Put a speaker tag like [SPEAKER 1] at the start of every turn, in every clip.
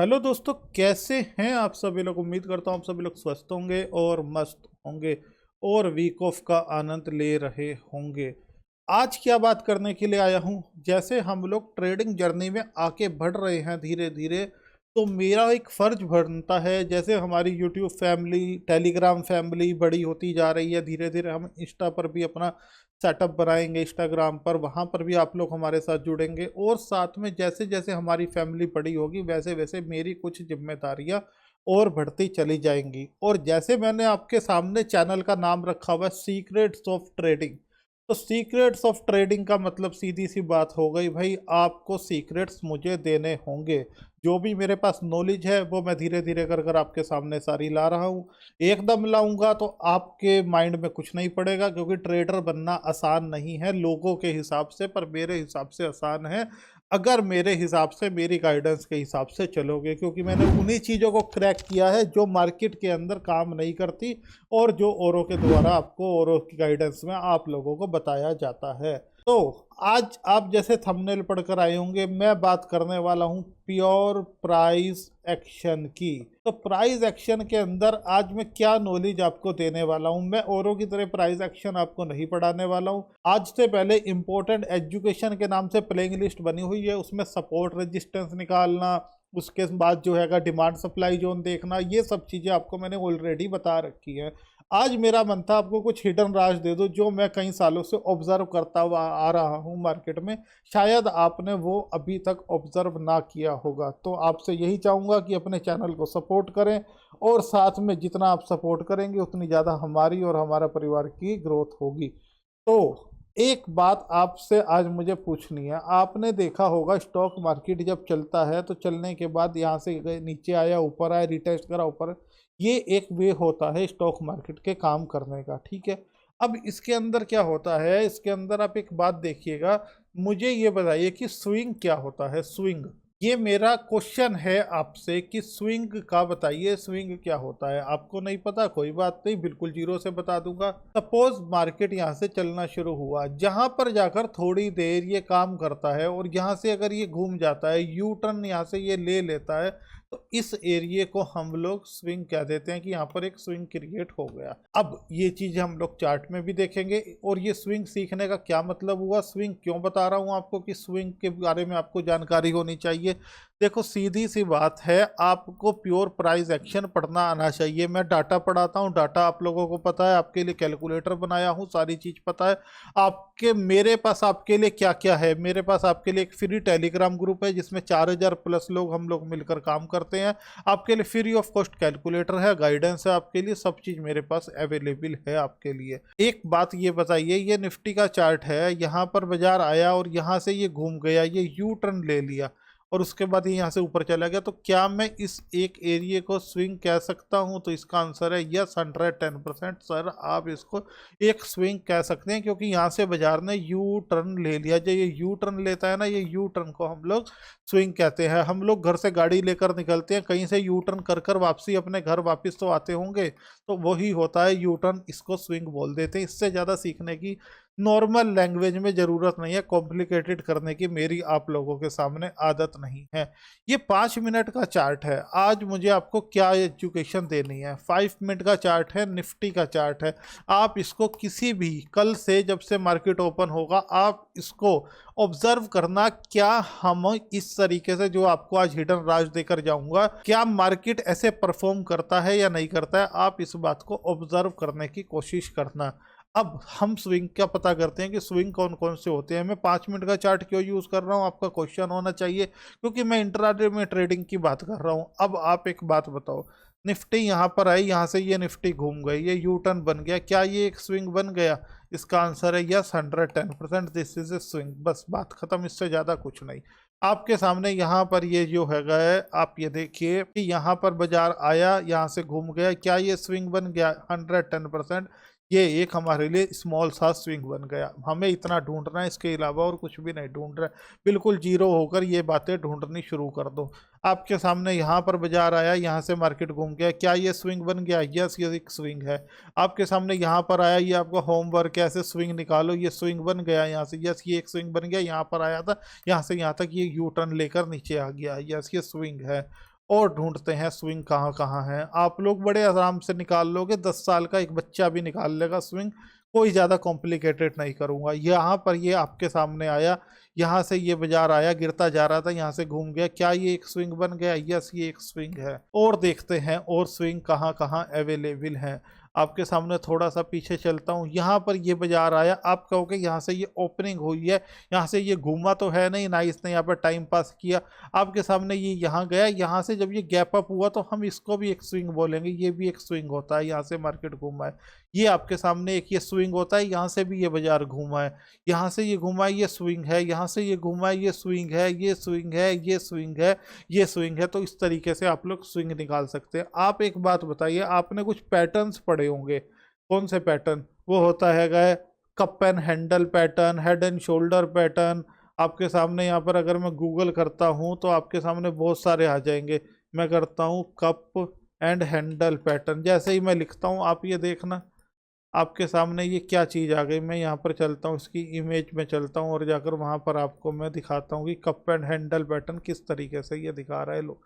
[SPEAKER 1] Hello दोस्तों, कैसे हैं आप सभी लोग। उम्मीद करता हूँ आप सभी लोग स्वस्थ होंगे और मस्त होंगे और वीक ऑफ का आनंद ले रहे होंगे। आज क्या बात करने के लिए आया हूँ, जैसे हम लोग ट्रेडिंग जर्नी में आगे बढ़ रहे हैं धीरे धीरे, तो मेरा एक फ़र्ज बनता है। जैसे हमारी यूट्यूब फैमिली, टेलीग्राम फैमिली बड़ी होती जा रही है, धीरे धीरे हम इंस्टा पर भी अपना सेटअप बनाएंगे, इंस्टाग्राम पर, वहाँ पर भी आप लोग हमारे साथ जुड़ेंगे। और साथ में जैसे जैसे हमारी फैमिली बड़ी होगी वैसे वैसे मेरी कुछ जिम्मेदारियाँ और बढ़ती चली जाएंगी। और जैसे मैंने आपके सामने चैनल का नाम रखा हुआ है सीक्रेट्स ऑफ ट्रेडिंग, तो सीक्रेट्स ऑफ ट्रेडिंग का मतलब सीधी सी बात हो गई भाई, आपको सीक्रेट्स मुझे देने होंगे। जो भी मेरे पास नॉलेज है वो मैं धीरे धीरे कर कर आपके सामने सारी ला रहा हूँ। एकदम लाऊंगा तो आपके माइंड में कुछ नहीं पड़ेगा, क्योंकि ट्रेडर बनना आसान नहीं है लोगों के हिसाब से, पर मेरे हिसाब से आसान है अगर मेरे हिसाब से, मेरी गाइडेंस के हिसाब से चलोगे। क्योंकि मैंने उन्हीं चीज़ों को क्रैक किया है जो मार्केट के अंदर काम नहीं करती और जो औरों के द्वारा आपको, औरों की गाइडेंस में आप लोगों को बताया जाता है। तो आज आप जैसे थंबनेल पढ़कर आए होंगे, मैं बात करने वाला हूं प्योर प्राइस एक्शन की। तो प्राइस एक्शन के अंदर आज मैं क्या नॉलेज आपको देने वाला हूं, मैं औरों की तरह प्राइस एक्शन आपको नहीं पढ़ाने वाला हूं। आज से पहले इंपॉर्टेंट एजुकेशन के नाम से प्लेइंग लिस्ट बनी हुई है, उसमें सपोर्ट रेजिस्टेंस निकालना, उसके बाद जो है डिमांड सप्लाई जोन देखना, ये सब चीज़ें आपको मैंने ऑलरेडी बता रखी है। आज मेरा मन था आपको कुछ हिडन राज दे दो जो मैं कई सालों से ऑब्जर्व करता हुआ आ रहा हूँ मार्केट में। शायद आपने वो अभी तक ऑब्जर्व ना किया होगा। तो आपसे यही चाहूँगा कि अपने चैनल को सपोर्ट करें, और साथ में जितना आप सपोर्ट करेंगे उतनी ज़्यादा हमारी और हमारा परिवार की ग्रोथ होगी। तो एक बात आपसे आज मुझे पूछनी है। आपने देखा होगा स्टॉक मार्केट जब चलता है तो चलने के बाद यहाँ से नीचे आया, ऊपर आया, रिटेस्ट करा, ऊपर, ये एक वे होता है स्टॉक मार्केट के काम करने का, ठीक है। अब इसके अंदर क्या होता है, इसके अंदर आप एक बात देखिएगा, मुझे ये बताइए कि स्विंग क्या होता है। स्विंग, ये मेरा क्वेश्चन है आपसे कि स्विंग का बताइए, स्विंग क्या होता है। आपको नहीं पता, कोई बात नहीं, बिल्कुल जीरो से बता दूंगा। सपोज मार्केट यहाँ से चलना शुरू हुआ, जहाँ पर जाकर थोड़ी देर ये काम करता है और यहाँ से अगर ये घूम जाता है, यू टर्न यहाँ से ये ले लेता है, तो इस एरिए को हम लोग स्विंग कह देते हैं कि यहाँ पर एक स्विंग क्रिएट हो गया। अब ये चीज़ हम लोग चार्ट में भी देखेंगे। और ये स्विंग सीखने का क्या मतलब हुआ, स्विंग क्यों बता रहा हूँ आपको कि स्विंग के बारे में आपको जानकारी होनी चाहिए। देखो सीधी सी बात है, आपको प्योर प्राइस एक्शन पढ़ना आना चाहिए। मैं डाटा पढ़ाता हूँ, डाटा आप लोगों को पता है, आपके लिए कैलकुलेटर बनाया हूँ, सारी चीज़ पता है आपके। मेरे पास आपके लिए क्या क्या है, मेरे पास आपके लिए एक फ्री टेलीग्राम ग्रुप है जिसमें 4000 प्लस लोग हम लोग मिलकर काम करते हैं। आपके लिए फ्री ऑफ कॉस्ट कैलकुलेटर है, गाइडेंस है आपके लिए, सब चीज़ मेरे पास अवेलेबल है आपके लिए। एक बात ये बताइए, ये निफ्टी का चार्ट है, यहाँ पर बाजार आया और यहाँ से ये घूम गया, ये यू टर्न ले लिया और उसके बाद ये यहाँ से ऊपर चला गया, तो क्या मैं इस एक एरिया को स्विंग कह सकता हूँ? तो इसका आंसर है यस, 110% सर, आप इसको एक स्विंग कह सकते हैं। क्योंकि यहाँ से बाजार ने यू टर्न ले लिया। जब ये यू टर्न लेता है ना, ये यू टर्न को हम लोग स्विंग कहते हैं। हम लोग घर से गाड़ी लेकर निकलते हैं, कहीं से यू टर्न कर कर वापसी अपने घर वापस तो आते होंगे, तो वही होता है यू टर्न, इसको स्विंग बोल देते हैं। इससे ज़्यादा सीखने की नॉर्मल लैंग्वेज में ज़रूरत नहीं है, कॉम्प्लिकेटेड करने की मेरी आप लोगों के सामने आदत नहीं है। ये 5 मिनट का चार्ट है। आज मुझे आपको क्या एजुकेशन देनी है, 5 मिनट का चार्ट है, निफ्टी का चार्ट है। आप इसको किसी भी, कल से जब से मार्केट ओपन होगा, आप इसको ऑब्जर्व करना। क्या हम इस तरीके से जो आपको आज हिडन राज देकर जाऊंगा, क्या मार्केट ऐसे परफॉर्म करता है या नहीं करता है, आप इस बात को ऑब्जर्व करने की कोशिश करना। अब हम स्विंग का पता करते हैं कि स्विंग कौन कौन से होते हैं। मैं 5 मिनट का चार्ट क्यों यूज़ कर रहा हूँ, आपका क्वेश्चन होना चाहिए, क्योंकि मैं इंट्राडे में ट्रेडिंग की बात कर रहा हूँ। अब आप एक बात बताओ, निफ्टी यहाँ पर आई, यहाँ से ये निफ्टी घूम गई, ये यू टर्न बन गया, क्या ये एक स्विंग बन गया? इसका आंसर है yes, 110%, this is a swing. बस बात खत्म, इससे ज़्यादा कुछ नहीं। आपके सामने यहाँ पर ये जो है, आप ये देखिए कि यहाँ पर बाजार आया, यहाँ से घूम गया, क्या ये स्विंग बन गया? 110%। ये एक हमारे लिए स्मॉल सा स्विंग बन गया। हमें इतना ढूंढना है, इसके अलावा और कुछ भी नहीं ढूंढ रहा है। बिल्कुल जीरो होकर ये बातें ढूंढनी शुरू कर दो। आपके सामने यहाँ पर बाजार आया, यहाँ से मार्केट घूम गया, क्या ये स्विंग बन गया? यस, ये एक स्विंग है। आपके सामने यहाँ पर आया, ये आपका होमवर्क है, ऐसे स्विंग निकालो, ये स्विंग बन गया यहाँ से। यस, ये एक स्विंग बन गया। यहाँ पर आया था, यहाँ से यहाँ तक ये यू टर्न लेकर नीचे आ गया। यस, ये स्विंग है। और ढूंढते हैं स्विंग कहाँ कहाँ है। आप लोग बड़े आराम से निकाल लोगे, 10 साल का एक बच्चा भी निकाल लेगा स्विंग। कोई ज़्यादा कॉम्प्लिकेटेड नहीं करूँगा। यहाँ पर ये आपके सामने आया, यहाँ से ये बाजार आया, गिरता जा रहा था, यहाँ से घूम गया, क्या ये एक स्विंग बन गया? यस, ये एक स्विंग है। और देखते हैं और स्विंग कहाँ कहाँ अवेलेबल हैं। आपके सामने थोड़ा सा पीछे चलता हूँ, यहाँ पर ये बाजार आया। आप कहोगे यहाँ से ये ओपनिंग हुई है, यहाँ से ये घूमा तो है नहीं ना, इसने यहाँ पर टाइम पास किया। आपके सामने ये यहाँ गया, यहाँ से जब ये गैप अप हुआ तो हम इसको भी एक स्विंग बोलेंगे, ये भी एक स्विंग होता है। यहाँ से मार्केट घूमा है, ये आपके सामने एक ये स्विंग होता है। यहाँ से भी ये बाजार घूमा है, यहाँ से ये घूमा है, ये स्विंग है, यहाँ से ये घूमा है, ये स्विंग है, ये स्विंग है, ये स्विंग है, ये स्विंग है। तो इस तरीके से आप लोग स्विंग निकाल सकते हैं। आप एक बात बताइए, आपने कुछ पैटर्न्स पढ़े होंगे। कौन से पैटर्न? वो होता है गए cup and handle pattern, head and shoulder pattern. आपके सामने यहाँ पर अगर मैं गूगल करता हूँ तो आपके सामने बहुत सारे आ जाएंगे। मैं करता हूँ कप एंड हैंडल पैटर्न, जैसे ही मैं लिखता हूँ आप ये देखना आपके सामने ये क्या चीज़ आ गई। मैं यहाँ पर चलता हूँ, इसकी इमेज में चलता हूँ और जाकर वहाँ पर आपको मैं दिखाता हूँ कि कप एंड हैंडल पैटर्न किस तरीके से ये दिखा रहा है। लो,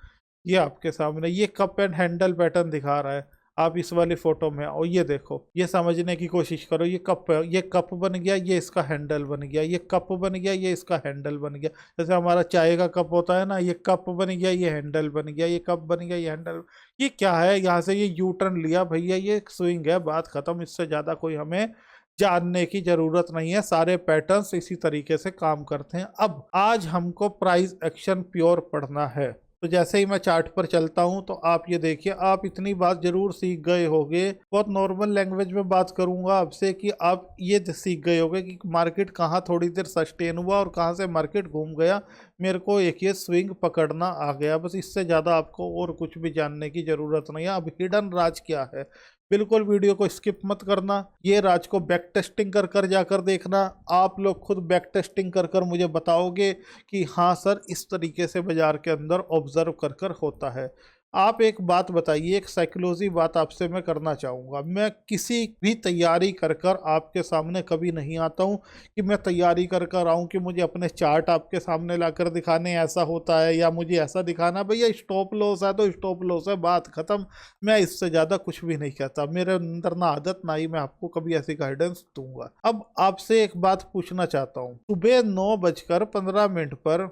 [SPEAKER 1] ये आपके सामने ये कप एंड हैंडल पैटर्न दिखा रहा है। आप इस वाली फोटो में आओ, ये देखो, ये समझने की कोशिश करो। ये कप बन गया, ये इसका हैंडल बन गया, ये कप बन गया, ये इसका हैंडल बन गया। जैसे हमारा चाय का कप होता है ना, ये कप बन गया, ये हैंडल बन गया, ये कप बन गया, ये हैंडल। ये क्या है? यहाँ से ये यू टर्न लिया भैया, ये स्विंग है, बात खत्म। इससे ज़्यादा कोई हमें जानने की जरूरत नहीं है। सारे पैटर्न्स इसी तरीके से काम करते हैं। अब आज हमको प्राइस एक्शन प्योर पढ़ना है। तो जैसे ही मैं चार्ट पर चलता हूं तो आप ये देखिए, आप इतनी बात जरूर सीख गए होंगे। बहुत नॉर्मल लैंग्वेज में बात करूंगा आपसे कि आप ये सीख गए होंगे कि मार्केट कहाँ थोड़ी देर सस्टेन हुआ और कहाँ से मार्केट घूम गया। मेरे को एक ये स्विंग पकड़ना आ गया, बस। इससे ज़्यादा आपको और कुछ भी जानने की ज़रूरत नहीं है। अब हिडन राज क्या है, बिल्कुल वीडियो को स्किप मत करना। ये राज को बैक टेस्टिंग कर कर जाकर देखना। आप लोग खुद बैक टेस्टिंग कर कर मुझे बताओगे कि हाँ सर, इस तरीके से बाजार के अंदर ऑब्जर्व कर कर होता है। आप एक बात बताइए, एक साइकोलॉजी बात आपसे मैं करना चाहूँगा। मैं किसी भी तैयारी कर कर आपके सामने कभी नहीं आता हूँ कि मैं तैयारी कर कर आऊँ कि मुझे अपने चार्ट आपके सामने लाकर दिखाने ऐसा होता है या मुझे ऐसा दिखाना। भैया स्टॉप लॉस है तो स्टॉप लॉस है, बात खत्म। मैं इससे ज़्यादा कुछ भी नहीं कहता। मेरे अंदर ना आदत ना ही मैं आपको कभी ऐसी गाइडेंस दूंगा। अब आपसे एक बात पूछना चाहता हूँ। सुबह 9:15 पर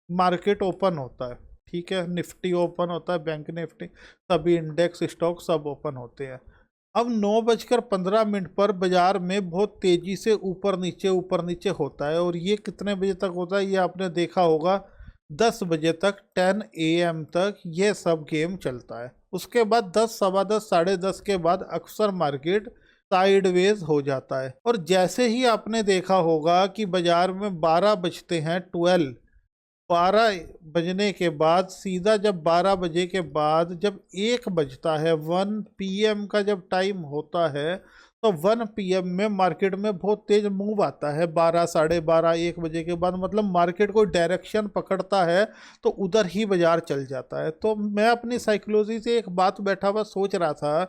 [SPEAKER 1] मार्केट ओपन होता है, ठीक है। निफ्टी ओपन होता है, बैंक निफ्टी, सभी इंडेक्स स्टॉक सब ओपन होते हैं। अब 9:15 पर बाजार में बहुत तेजी से ऊपर नीचे होता है। और ये कितने बजे तक होता है? ये आपने देखा होगा 10 बजे तक, 10 AM तक ये सब गेम चलता है। उसके बाद 10, सवा 10, साढ़े 10 के बाद अक्सर मार्केट साइडवेज हो जाता है। और जैसे ही आपने देखा होगा कि बाजार में 12 बजते हैं, 12 बजने के बाद सीधा, जब 12 बजे के बाद जब 1 बजता है, 1 PM का जब टाइम होता है, तो 1 PM में मार्केट में बहुत तेज मूव आता है। 12, साढ़े 12, 1 बजे के बाद, मतलब मार्केट कोई डायरेक्शन पकड़ता है तो उधर ही बाजार चल जाता है। तो मैं अपनी साइकोलॉजी से एक बात बैठा हुआ सोच रहा था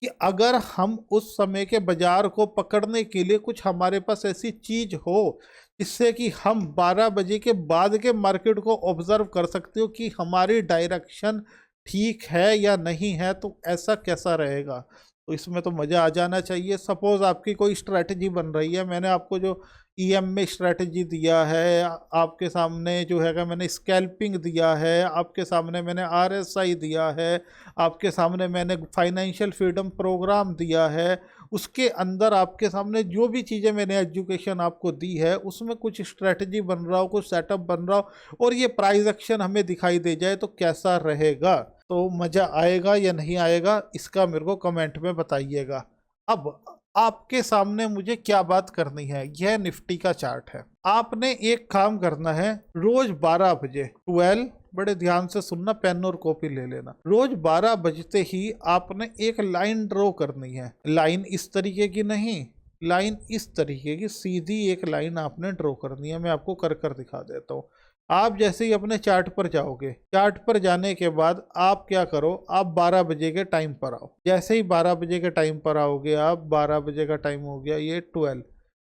[SPEAKER 1] कि अगर हम उस समय के बाजार को पकड़ने के लिए कुछ हमारे पास ऐसी चीज हो जिससे कि हम 12 बजे के बाद के मार्केट को ऑब्जर्व कर सकते हो कि हमारी डायरेक्शन ठीक है या नहीं है, तो ऐसा कैसा रहेगा? तो इसमें तो मज़ा आ जाना चाहिए। सपोज आपकी कोई स्ट्रैटेजी बन रही है, मैंने आपको जो EM में स्ट्रैटेजी दिया है, आपके सामने जो है मैंने स्कैल्पिंग दिया है, आपके सामने मैंने RSI दिया है, आपके सामने मैंने फाइनेंशियल फ्रीडम प्रोग्राम दिया है। उसके अंदर आपके सामने जो भी चीज़ें मैंने एजुकेशन आपको दी है, उसमें कुछ स्ट्रैटेजी बन रहा हो, कुछ सेटअप बन रहा हो, और ये प्राइस एक्शन हमें दिखाई दे जाए तो कैसा रहेगा? तो मज़ा आएगा या नहीं आएगा, इसका मेरे को कमेंट में बताइएगा। अब आपके सामने मुझे क्या बात करनी है, यह निफ्टी का चार्ट है। आपने एक काम करना है, रोज 12 बजे 12, बड़े ध्यान से सुनना, पेन और कॉपी ले लेना। रोज 12 बजते ही आपने एक लाइन ड्रॉ करनी है। लाइन इस तरीके की नहीं, लाइन इस तरीके की सीधी एक लाइन आपने ड्रॉ करनी है। मैं आपको कर कर दिखा देता हूँ। आप जैसे ही अपने चार्ट पर जाओगे, चार्ट पर जाने के बाद आप क्या करो, आप 12 बजे के टाइम पर आओ। जैसे ही 12 बजे के टाइम पर आओगे आप, 12 बजे का टाइम हो गया ये 12,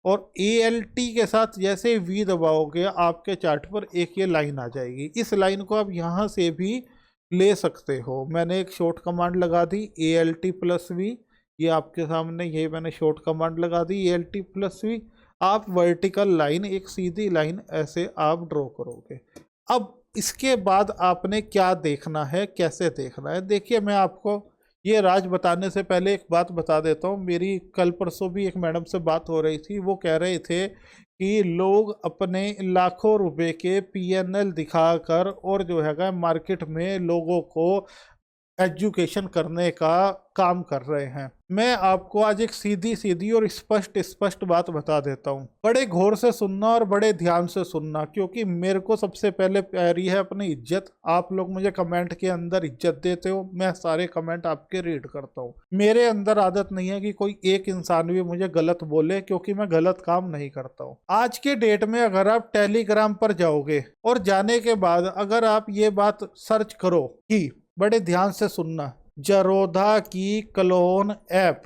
[SPEAKER 1] और ALT के साथ जैसे ही V दबाओगे आपके चार्ट पर एक ये लाइन आ जाएगी। इस लाइन को आप यहाँ से भी ले सकते हो। मैंने एक शॉर्ट कमांड लगा दी ALT+V, ये आपके सामने ये मैंने शॉर्ट कमांड लगा दी ALT+V। आप वर्टिकल लाइन, एक सीधी लाइन ऐसे आप ड्रॉ करोगे। अब इसके बाद आपने क्या देखना है, कैसे देखना है, देखिए मैं आपको ये राज बताने से पहले एक बात बता देता हूँ। मेरी कल परसों भी एक मैडम से बात हो रही थी, वो कह रहे थे कि लोग अपने लाखों रुपए के PNL दिखाकर और जो है मार्केट में लोगों को एजुकेशन करने का काम कर रहे हैं। मैं आपको आज एक सीधी सीधी और स्पष्ट स्पष्ट बात बता देता हूँ। बड़े गौर से सुनना और बड़े ध्यान से सुनना, क्योंकि मेरे को सबसे पहले प्यारी है अपनी इज्जत। आप लोग मुझे कमेंट के अंदर इज्जत देते हो, मैं सारे कमेंट आपके रीड करता हूँ। मेरे अंदर आदत नहीं है कि कोई एक इंसान भी मुझे गलत बोले, क्योंकि मैं गलत काम नहीं करता हूँ। आज के डेट में अगर आप टेलीग्राम पर जाओगे और जाने के बाद अगर आप ये बात सर्च करो कि, बड़े ध्यान से सुनना, जरोधा की क्लोन ऐप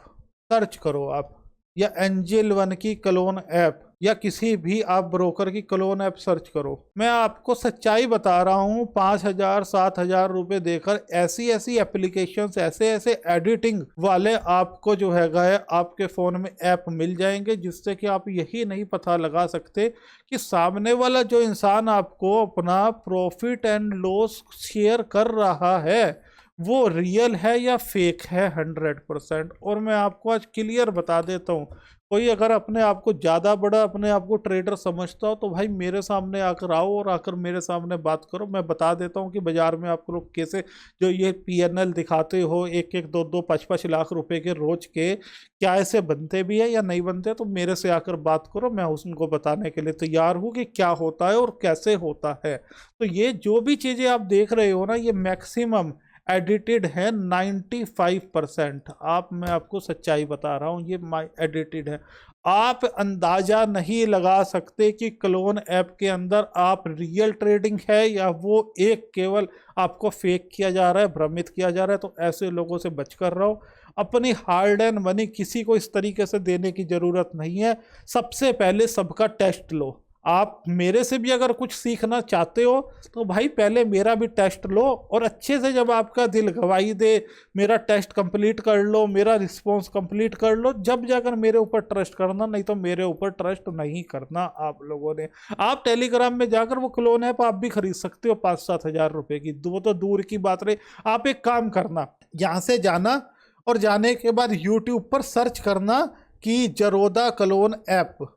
[SPEAKER 1] सर्च करो आप, या एंजल वन की क्लोन ऐप, या किसी भी आप ब्रोकर की क्लोन ऐप सर्च करो। मैं आपको सच्चाई बता रहा हूँ, 5,000 7,000 रुपए देकर ऐसी ऐसी एप्लीकेशंस, ऐसे ऐसे एडिटिंग वाले आपको जो है आपके फ़ोन में ऐप मिल जाएंगे, जिससे कि आप यही नहीं पता लगा सकते कि सामने वाला जो इंसान आपको अपना प्रॉफिट एंड लॉस शेयर कर रहा है वो रियल है या फेक है 100%। और मैं आपको आज क्लियर बता देता हूँ, कोई अगर अपने आप को ज़्यादा बड़ा, अपने आप को ट्रेडर समझता हो तो भाई मेरे सामने आकर आओ और आकर मेरे सामने बात करो। मैं बता देता हूँ कि बाज़ार में आप लोग कैसे जो ये PNL दिखाते हो 1-1 2-2 5-5 लाख रुपए के रोज के, क्या ऐसे बनते भी है या नहीं बनते, तो मेरे से आकर बात करो। मैं उनको बताने के लिए तैयार हूँ कि क्या होता है और कैसे होता है। तो ये जो भी चीज़ें आप देख रहे हो ना, ये मैक्सिमम एडिटेड है 95%। मैं आपको सच्चाई बता रहा हूँ, ये एडिटेड है। आप अंदाजा नहीं लगा सकते कि क्लोन ऐप के अंदर आप रियल ट्रेडिंग है या वो एक केवल आपको फेक किया जा रहा है, भ्रमित किया जा रहा है। तो ऐसे लोगों से बचकर रहो। अपनी हार्ड एंड मनी किसी को इस तरीके से देने की जरूरत नहीं है। सबसे पहले सबका टेस्ट लो। आप मेरे से भी अगर कुछ सीखना चाहते हो तो भाई पहले मेरा भी टेस्ट लो, और अच्छे से जब आपका दिल गवाही दे, मेरा टेस्ट कंप्लीट कर लो, मेरा रिस्पॉन्स कंप्लीट कर लो, जब जाकर मेरे ऊपर ट्रस्ट करना, नहीं तो मेरे ऊपर ट्रस्ट नहीं करना आप लोगों ने। आप टेलीग्राम में जाकर वो क्लोन ऐप आप भी खरीद सकते हो 5-7 हज़ार रुपए की, वो तो दूर की बात रही। आप एक काम करना, यहाँ से जाना और जाने के बाद यूट्यूब पर सर्च करना कि जरोधा क्लोन ऐप।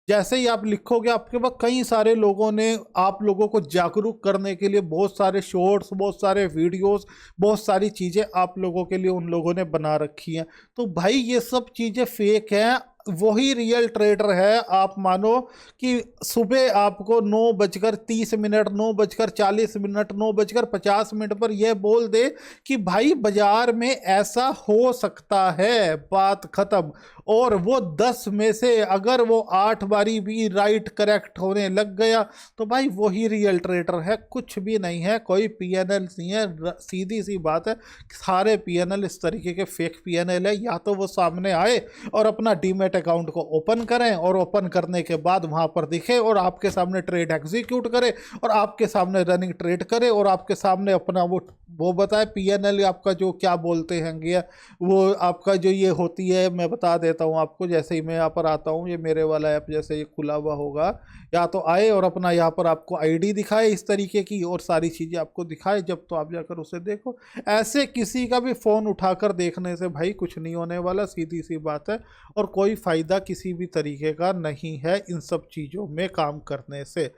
[SPEAKER 1] जैसे ही आप लिखोगे आपके पास कई सारे लोगों ने आप लोगों को जागरूक करने के लिए बहुत सारे शॉर्ट्स, बहुत सारे वीडियोस, बहुत सारी चीज़ें आप लोगों के लिए उन लोगों ने बना रखी हैं। तो भाई ये सब चीज़ें फेक हैं, वही रियल ट्रेडर है। आप मानो कि सुबह आपको 9:30, 9:40, 9:50 पर यह बोल दे कि भाई बाजार में ऐसा हो सकता है, बात खत्म। और वो 10 में से अगर वो 8 बारी भी राइट करेक्ट होने लग गया तो भाई वही रियल ट्रेडर है, कुछ भी नहीं है, कोई PNL नहीं है। सीधी सी बात है, सारे PNL इस तरीके के फेक PNL है। या तो वो सामने आए और अपना डीमेट अकाउंट को ओपन करें, और ओपन करने के बाद वहां पर दिखे और आपके सामने ट्रेड एग्जीक्यूट करे और आपके सामने रनिंग ट्रेड करे और आपके सामने अपना वो बताए PNL आपका जो क्या बोलते हैं वो आपका जो ये होती है। मैं बता देता हूँ आपको, जैसे ही मैं यहाँ पर आता हूँ, ये मेरे वाला ऐप जैसे ये खुला हुआ होगा, या तो आए और अपना यहाँ पर आपको ID दिखाए इस तरीके की और सारी चीज़ें आपको दिखाए, जब तो आप जाकर उसे देखो। ऐसे किसी का भी फ़ोन उठाकर देखने से भाई कुछ नहीं होने वाला, सीधी सी बात है। और कोई फ़ायदा किसी भी तरीके का नहीं है इन सब चीज़ों में काम करने से।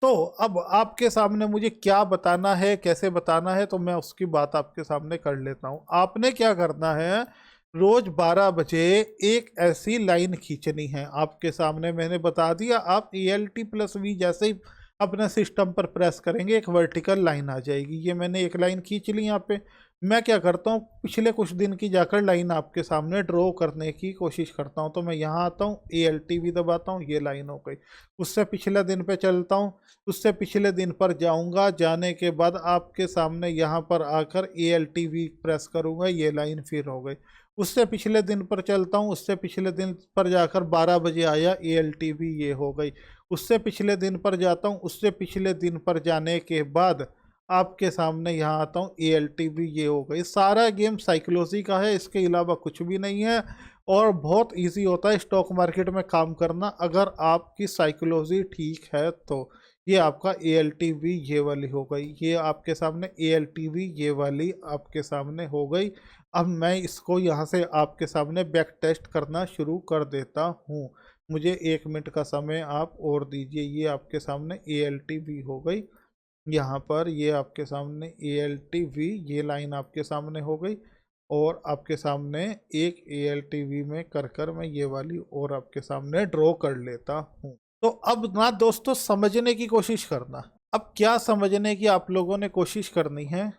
[SPEAKER 1] तो अब आपके सामने मुझे क्या बताना है, कैसे बताना है, तो मैं उसकी बात आपके सामने कर लेता हूँ। आपने क्या करना है, रोज 12 बजे एक ऐसी लाइन खींचनी है। आपके सामने मैंने बता दिया, आप ALT+V जैसे ही अपने सिस्टम पर प्रेस करेंगे एक वर्टिकल लाइन आ जाएगी। ये मैंने एक लाइन खींच ली। यहाँ पे मैं क्या करता हूँ, पिछले कुछ दिन की जाकर लाइन आपके सामने ड्रॉ करने की कोशिश करता हूँ। तो मैं यहाँ आता हूँ, ALT दबाता हूँ, ये लाइन हो गई। उससे पिछले दिन पे चलता हूँ, उससे पिछले दिन पर जाऊँगा, जाने के बाद आपके सामने यहाँ पर आकर ALT प्रेस करूँगा, ये लाइन फिर हो गई। उससे पिछले दिन पर चलता हूँ, उससे पिछले दिन पर जाकर 12 बजे आया, ALT ये हो गई। उससे पिछले दिन पर जाता हूँ, उससे पिछले दिन पर जाने के बाद आपके सामने यहाँ आता हूँ, ALTV ये हो गई। सारा गेम साइकोलॉजी का है, इसके अलावा कुछ भी नहीं है और बहुत इजी होता है स्टॉक मार्केट में काम करना अगर आपकी साइकोलॉजी ठीक है तो। ये आपका ALTV ये वाली हो गई, ये आपके सामने ALTV ये वाली आपके सामने हो गई। अब मैं इसको यहाँ से आपके सामने बैक टेस्ट करना शुरू कर देता हूँ। मुझे 1 मिनट का समय आप और दीजिए। ये आपके सामने ALTV हो गई, यहाँ पर ये आपके सामने ALTV ये लाइन आपके सामने हो गई और आपके सामने एक ALTV में कर मैं ये वाली और आपके सामने ड्रॉ कर लेता हूँ। तो अब ना दोस्तों समझने की कोशिश करना। अब क्या समझने की आप लोगों ने कोशिश करनी है,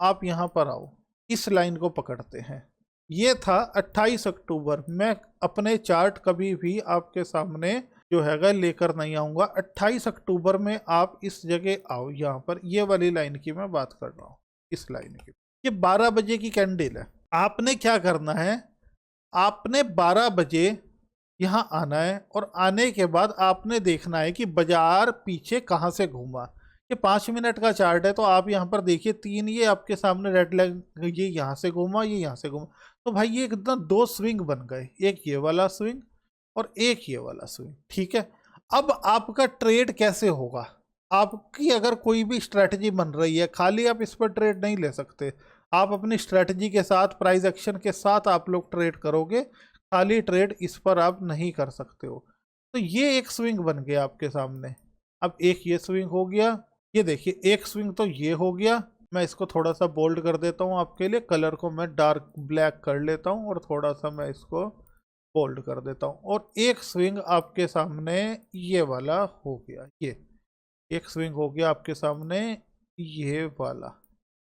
[SPEAKER 1] आप यहाँ पर आओ, इस लाइन को पकड़ते हैं। ये था 28 अक्टूबर। मैं अपने चार्ट कभी भी आपके सामने जो हैगा लेकर नहीं आऊँगा। 28 अक्टूबर में आप इस जगह आओ, यहाँ पर ये वाली लाइन की मैं बात कर रहा हूँ, इस लाइन की। ये 12 बजे की कैंडल है। आपने क्या करना है, आपने 12 बजे यहाँ आना है और आने के बाद आपने देखना है कि बाजार पीछे कहाँ से घूमा। ये 5 मिनट का चार्ट है तो आप यहाँ पर देखिए 3 ये आपके सामने रेड लाइन, ये यहाँ से घूमा, ये यहाँ से घूमा। तो भाई ये एकदम 2 स्विंग बन गए, एक ये वाला स्विंग और एक ये वाला स्विंग, ठीक है। अब आपका ट्रेड कैसे होगा, आपकी अगर कोई भी स्ट्रैटेजी बन रही है, खाली आप इस पर ट्रेड नहीं ले सकते। आप अपनी स्ट्रैटेजी के साथ, प्राइस एक्शन के साथ आप लोग ट्रेड करोगे, खाली ट्रेड इस पर आप नहीं कर सकते हो। तो ये एक स्विंग बन गया आपके सामने। अब एक ये स्विंग हो गया, ये देखिए एक स्विंग तो ये हो गया। मैं इसको थोड़ा सा बोल्ड कर देता हूँ आपके लिए, कलर को मैं डार्क ब्लैक कर लेता हूँ और थोड़ा सा मैं इसको बोल्ड कर देता हूँ। और एक स्विंग आपके सामने ये वाला हो गया, ये एक स्विंग हो गया आपके सामने ये वाला,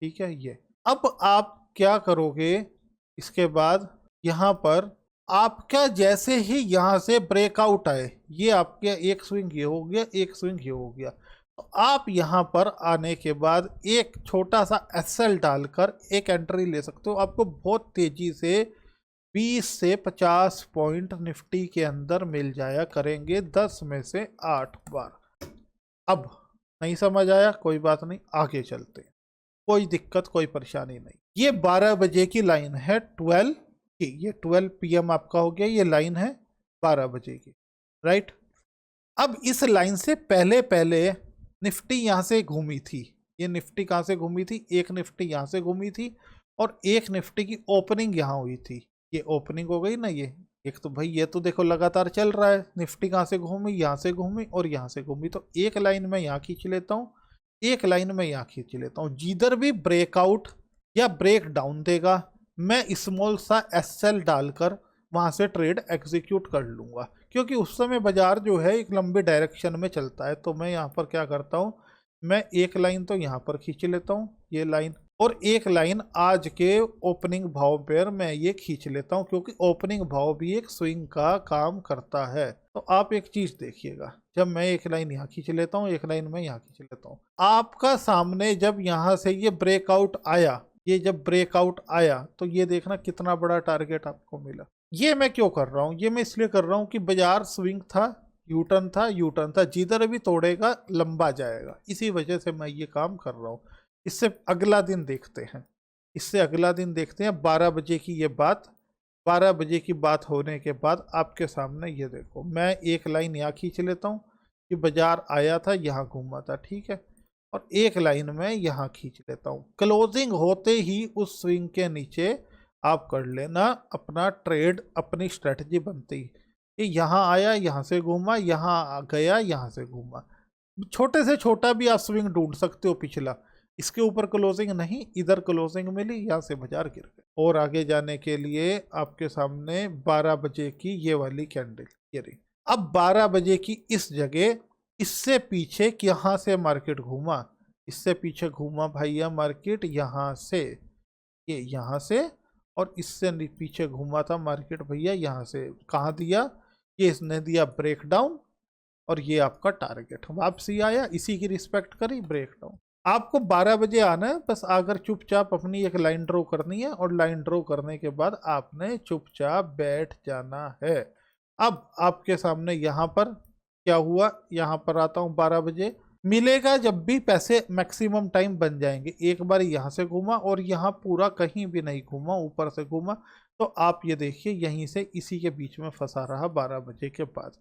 [SPEAKER 1] ठीक है। ये अब आप क्या करोगे, इसके बाद यहाँ पर आपका जैसे ही यहाँ से ब्रेकआउट आए, ये आपके एक स्विंग ये हो गया, एक स्विंग ये हो गया, तो आप यहाँ पर आने के बाद एक छोटा सा SL डालकर एक एंट्री ले सकते हो। आपको बहुत तेजी से 20 से 50 पॉइंट निफ्टी के अंदर मिल जाया करेंगे 10 में से 8 बार। अब नहीं समझ आया, कोई बात नहीं, आगे चलते हैं, कोई दिक्कत कोई परेशानी नहीं। ये 12 बजे की लाइन है 12 की, ये 12 PM आपका हो गया, ये लाइन है 12 बजे की, राइट। अब इस लाइन से पहले पहले निफ्टी यहाँ से घूमी थी। ये निफ्टी कहाँ से घूमी थी, एक निफ्टी यहाँ से घूमी थी और एक निफ्टी की ओपनिंग यहाँ हुई थी। ये ओपनिंग हो गई ना, ये एक तो भाई ये तो देखो लगातार चल रहा है। निफ्टी कहाँ से घूमी, यहाँ से घूमी और यहाँ से घूमी, तो एक लाइन में यहाँ खींच लेता हूँ, एक लाइन में यहाँ खींच लेता हूँ। जिधर भी ब्रेकआउट या ब्रेक डाउन देगा मैं स्मॉल सा SL डालकर वहाँ से ट्रेड एग्जीक्यूट कर लूँगा, क्योंकि उस समय बाजार जो है एक लंबे डायरेक्शन में चलता है। तो मैं यहाँ पर क्या करता हूँ, मैं एक लाइन तो यहाँ पर खींच लेता हूँ ये लाइन, और एक लाइन आज के ओपनिंग भाव पर मैं ये खींच लेता हूँ, क्योंकि ओपनिंग भाव भी एक स्विंग का काम करता है। तो आप एक चीज़ देखिएगा, जब मैं एक लाइन यहाँ खींच लेता हूँ, एक लाइन में यहाँ खींच लेता हूँ, आपका सामने जब यहाँ से ये ब्रेकआउट आया, ये जब ब्रेकआउट आया तो ये देखना कितना बड़ा टारगेट आपको मिला। ये मैं क्यों कर रहा हूँ, ये मैं इसलिए कर रहा हूँ कि बाजार स्विंग था, यूटर्न था, यूटर्न था, जिधर भी तोड़ेगा लंबा जाएगा, इसी वजह से मैं ये काम कर रहा हूँ। इससे अगला दिन देखते हैं, इससे अगला दिन देखते हैं 12 बजे की ये बात। 12 बजे की बात होने के बाद आपके सामने ये देखो, मैं एक लाइन यहाँ खींच लेता हूँ कि बाजार आया था यहाँ घूमा था, ठीक है, और एक लाइन में यहाँ खींच लेता हूँ। क्लोजिंग होते ही उस स्विंग के नीचे आप कर लेना अपना ट्रेड, अपनी स्ट्रेटजी बनती। ये यहाँ आया, यहाँ से घूमा, यहाँ गया, यहाँ से घूमा, छोटे से छोटा भी आप स्विंग ढूंढ सकते हो पिछला। इसके ऊपर क्लोजिंग नहीं, इधर क्लोजिंग मिली, यहाँ से बाजार गिर गया। और आगे जाने के लिए आपके सामने 12 बजे की ये वाली कैंडल, ये रही। अब 12 बजे की इस जगह, इससे पीछे यहाँ से मार्केट घूमा, इससे पीछे घूमा भैया मार्केट यहाँ से, ये यहाँ से, और इससे पीछे घूमा था मार्केट भैया यहाँ से। कहाँ दिया, ये इसने दिया ब्रेकडाउन, और ये आपका टारगेट वापसी आया, इसी की रिस्पेक्ट करी ब्रेकडाउन। आपको 12 बजे आना है, बस आकर चुपचाप अपनी एक लाइन ड्रॉ करनी है, और लाइन ड्रॉ करने के बाद आपने चुपचाप बैठ जाना है। अब आपके सामने यहाँ पर क्या हुआ, यहाँ पर आता हूँ 12 बजे, मिलेगा जब भी पैसे मैक्सिमम टाइम बन जाएंगे। एक बार यहाँ से घूमा और यहाँ पूरा कहीं भी नहीं घूमा, ऊपर से घूमा, तो आप ये देखिए यहीं से इसी के बीच में फंसा रहा 12 बजे के बाद।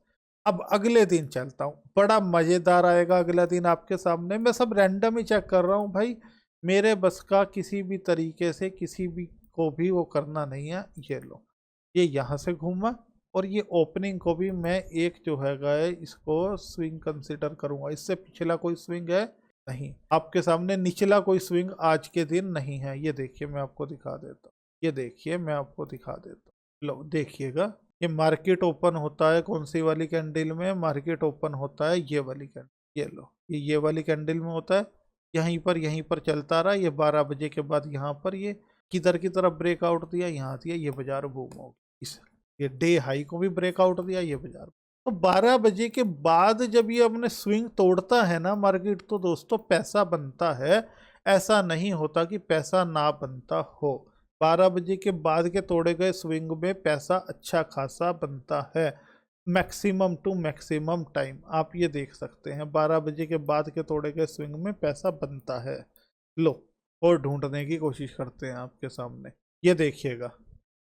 [SPEAKER 1] अब अगले दिन चलता हूँ, बड़ा मज़ेदार आएगा अगला दिन आपके सामने। मैं सब रैंडम ही चेक कर रहा हूँ भाई, मेरे बस का किसी भी तरीके से किसी भी को भी वो करना नहीं है। ये लो, ये यहाँ से घूमा और ये ओपनिंग को भी मैं एक जो है गए इसको स्विंग कंसिडर करूंगा। इससे पिछला कोई स्विंग है नहीं, आपके सामने निचला कोई स्विंग आज के दिन नहीं है। ये देखिए मैं आपको दिखा देता हूँ, ये देखिए मैं आपको दिखा देता हूँ। लो देखिएगा, ये मार्केट ओपन होता है कौन सी वाली कैंडल में? मार्केट ओपन होता है ये वाली कैंडल। ये लो, ये वाली कैंडल में होता है। यहीं पर चलता रहा। ये 12 बजे के बाद यहाँ पर ये किधर की तरफ ब्रेकआउट दिया, यहाँ दिया, ये बाजार बूम हो गया। ये डे हाई को भी ब्रेकआउट दिया ये बाजार। तो 12 बजे के बाद जब ये अपने स्विंग तोड़ता है ना मार्केट, तो दोस्तों पैसा बनता है। ऐसा नहीं होता कि पैसा ना बनता हो। 12 बजे के बाद के तोड़े गए स्विंग में पैसा अच्छा खासा बनता है, मैक्सिमम टू मैक्सिमम टाइम। आप ये देख सकते हैं 12 बजे के बाद के तोड़े गए स्विंग में पैसा बनता है। लो, और ढूंढने की कोशिश करते हैं आपके सामने। ये देखिएगा,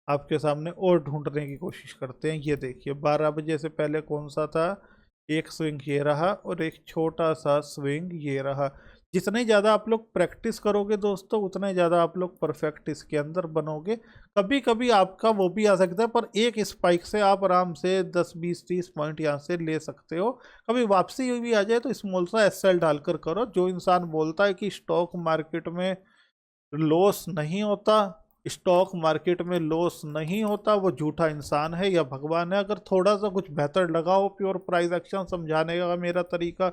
[SPEAKER 1] आपके सामने और ढूंढने की कोशिश करते हैं। ये देखिए 12 बजे से पहले कौन सा था? एक स्विंग ये रहा और एक छोटा सा स्विंग ये रहा। जितने ज़्यादा आप लोग प्रैक्टिस करोगे दोस्तों, उतने ज़्यादा आप लोग परफेक्ट इसके अंदर बनोगे। कभी कभी आपका वो भी आ सकता है, पर एक स्पाइक से आप आराम से 10 20 30 पॉइंट यहाँ से ले सकते हो। कभी वापसी भी आ जाए तो स्मॉल सा एसएल डालकर करो। जो इंसान बोलता है कि स्टॉक मार्केट में लॉस नहीं होता, स्टॉक मार्केट में लॉस नहीं होता, वो झूठा इंसान है या भगवान है। अगर थोड़ा सा कुछ बेहतर लगा हो प्योर प्राइस एक्शन समझाने का मेरा तरीका,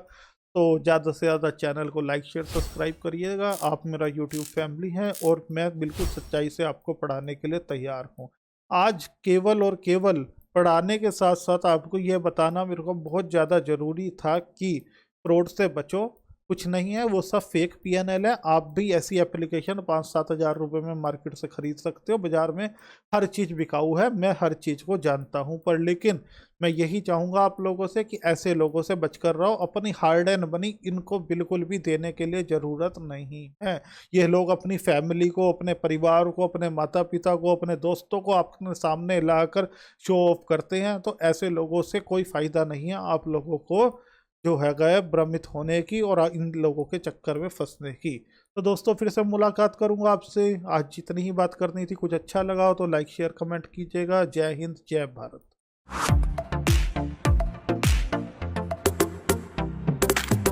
[SPEAKER 1] तो ज़्यादा से ज़्यादा चैनल को लाइक शेयर सब्सक्राइब करिएगा। आप मेरा यूट्यूब फैमिली हैं और मैं बिल्कुल सच्चाई से आपको पढ़ाने के लिए तैयार हूँ। आज केवल और केवल पढ़ाने के साथ साथ आपको यह बताना मेरे को बहुत ज़्यादा ज़रूरी था कि फ्रॉड से बचो। कुछ नहीं है, वो सब फेक PNL है। आप भी ऐसी एप्लीकेशन 5-7 हज़ार रुपये में मार्केट से खरीद सकते हो। बाज़ार में हर चीज़ बिकाऊ है, मैं हर चीज़ को जानता हूं, पर लेकिन मैं यही चाहूँगा आप लोगों से कि ऐसे लोगों से बचकर रहो। अपनी हार्ड एंड मनी इनको बिल्कुल भी देने के लिए ज़रूरत नहीं है। ये लोग अपनी फैमिली को, अपने परिवार को, अपने माता पिता को, अपने दोस्तों को अपने सामने लाकर शो ऑफ करते हैं। तो ऐसे लोगों से कोई फ़ायदा नहीं है आप लोगों को जो है गए भ्रमित होने की और इन लोगों के चक्कर में फंसने की। तो दोस्तों फिर से मुलाकात करूंगा आपसे। आज जितनी ही बात करनी थी, कुछ अच्छा लगा हो तो लाइक शेयर कमेंट कीजिएगा। जय हिंद, जय भारत।